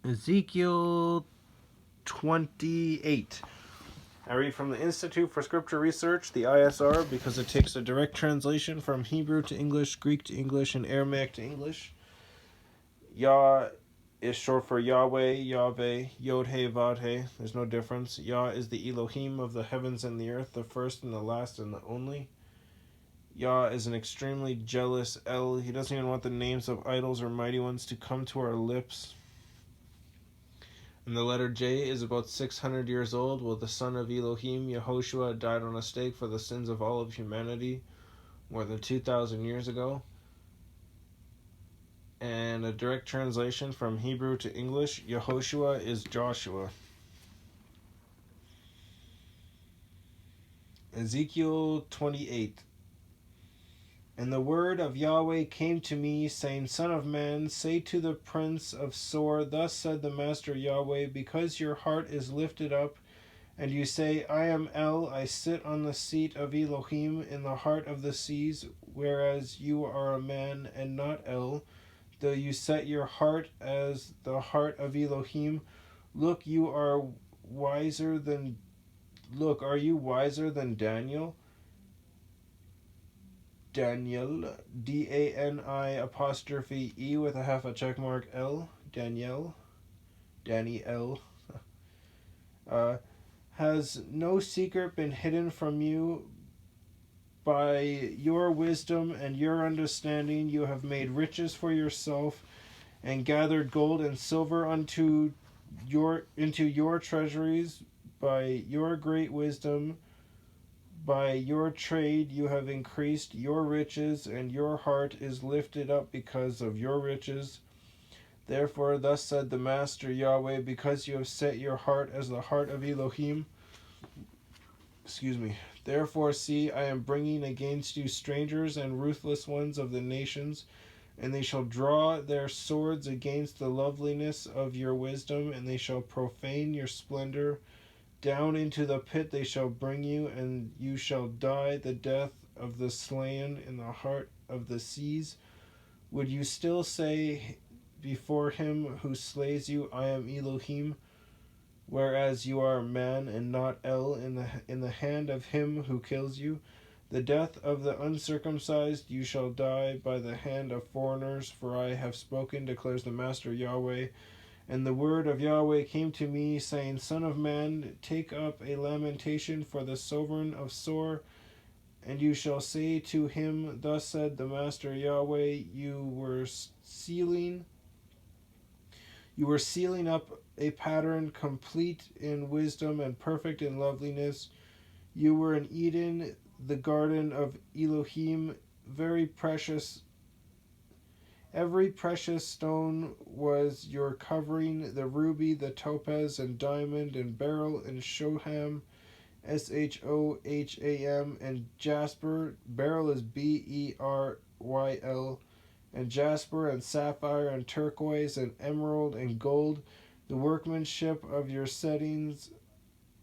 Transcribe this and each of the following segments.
Ezekiel 28. I read from the Institute for Scripture Research, the ISR, because it takes a direct translation from Hebrew to English, Greek to English, and Aramaic to English. Yah is short for Yahweh, Yahweh, Yod-He, Vav-He. There's no difference. Yah is the Elohim of the heavens and the earth, the first and the last and the only. Yah is an extremely jealous El. He doesn't even want the names of idols or mighty ones to come to our lips. And the letter J is about 600 years old. Well, the son of Elohim, Yehoshua, died on a stake for the sins of all of humanity more than 2,000 years ago. And a direct translation from Hebrew to English, Yehoshua is Joshua. Ezekiel 28. And the word of Yahweh came to me, saying, Son of man, say to the prince of Sor, Thus said the Master Yahweh, because your heart is lifted up, and you say, I am El, I sit on the seat of Elohim in the heart of the seas, whereas you are a man and not El, though you set your heart as the heart of Elohim. Look, are you wiser than Daniel? Daniel, Dani apostrophe E with a half a check mark L, Daniel, has no secret been hidden from you? By your wisdom and your understanding you have made riches for yourself, and gathered gold and silver into your treasuries. By your great wisdom, by your trade you have increased your riches, and your heart is lifted up because of your riches. Therefore, thus said the Master Yahweh, because you have set your heart as the heart of Elohim. Therefore, see, I am bringing against you strangers and ruthless ones of the nations, and they shall draw their swords against the loveliness of your wisdom, and they shall profane your splendor. Down into the pit they shall bring you, and you shall die the death of the slain in the heart of the seas. Would you still say before him who slays you, I am Elohim, whereas you are man and not El in the hand of him who kills you? The death of the uncircumcised you shall die by the hand of foreigners, for I have spoken, declares the Master Yahweh. And the word of Yahweh came to me, saying, Son of man, take up a lamentation for the sovereign of Sor, and you shall say to him, Thus said the Master Yahweh, you were sealing up a pattern, complete in wisdom and perfect in loveliness. You were in Eden, the garden of Elohim, very precious. Every precious stone was your covering, the ruby, the topaz, and diamond, and beryl, and shoham, Shoham, and jasper. Beryl is Beryl, and jasper, and sapphire, and turquoise, and emerald, and gold. The workmanship of your settings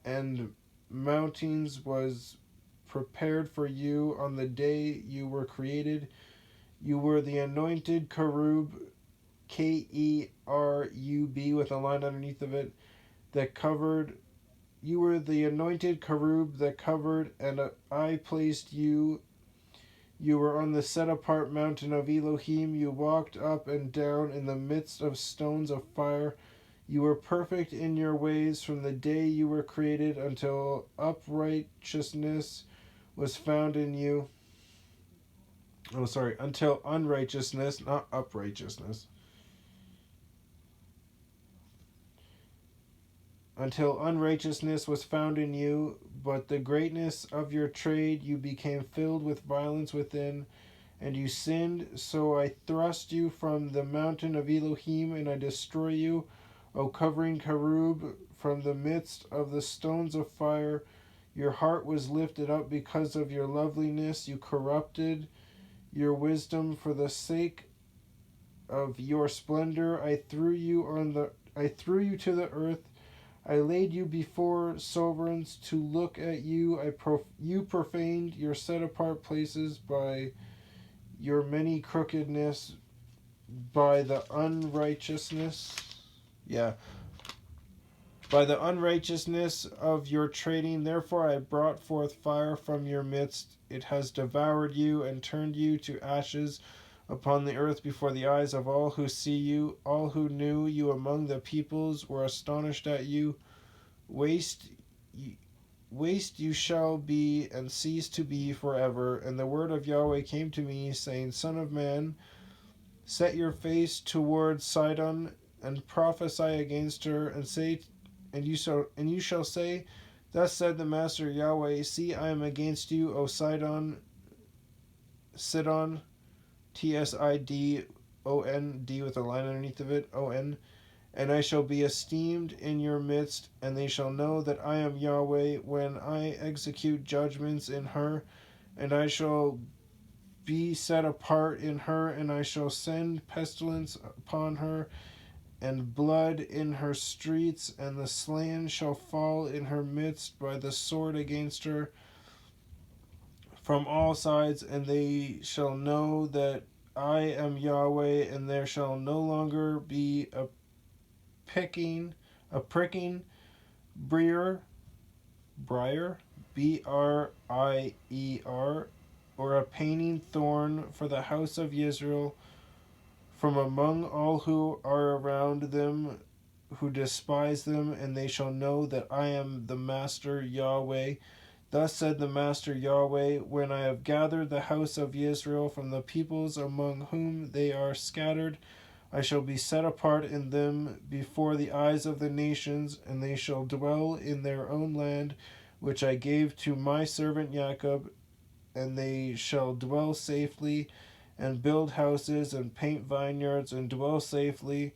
and mountings was prepared for you on the day you were created. You were the anointed cherub, Kerub, with a line underneath of it, that covered. You were the anointed cherub that covered, and I placed you. You were on the set-apart mountain of Elohim. You walked up and down in the midst of stones of fire. You were perfect in your ways from the day you were created until uprightness was found in you. Until unrighteousness, not uprightness. Until unrighteousness was found in you, but the greatness of your trade you became filled with violence within, and you sinned, so I thrust you from the mountain of Elohim, and I destroy you, O covering cherub, from the midst of the stones of fire. Your heart was lifted up because of your loveliness. You corrupted your wisdom for the sake of your splendor. I threw you to the earth. I laid you before sovereigns to look at you. You profaned your set-apart places by your many crookedness, by the unrighteousness. Yeah. By the unrighteousness of your trading, therefore I brought forth fire from your midst. It has devoured you and turned you to ashes upon the earth before the eyes of all who see you. All who knew you among the peoples were astonished at you. Waste, waste you shall be and cease to be forever. And the word of Yahweh came to me, saying, Son of man, set your face towards Sidon and prophesy against her, and say, and you shall say, Thus said the Master Yahweh, See, I am against you, O Sidon, Sidon, Tsidon, with a line underneath of it, On, and I shall be esteemed in your midst, and they shall know that I am Yahweh when I execute judgments in her, and I shall be set apart in her, and I shall send pestilence upon her, and blood in her streets, and the slain shall fall in her midst by the sword against her from all sides, and they shall know that I am Yahweh, and there shall no longer be a pricking briar, Brier, or a painting thorn for the house of Israel from among all who are around them, who despise them, and they shall know that I am the Master Yahweh. Thus said the Master Yahweh, when I have gathered the house of Israel from the peoples among whom they are scattered, I shall be set apart in them before the eyes of the nations, and they shall dwell in their own land, which I gave to my servant Jacob, and they shall dwell safely, and build houses, and paint vineyards, and dwell safely.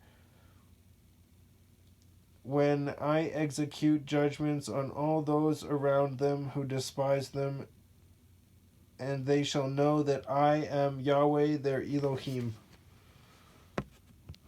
When I execute judgments on all those around them who despise them, and they shall know that I am Yahweh their Elohim.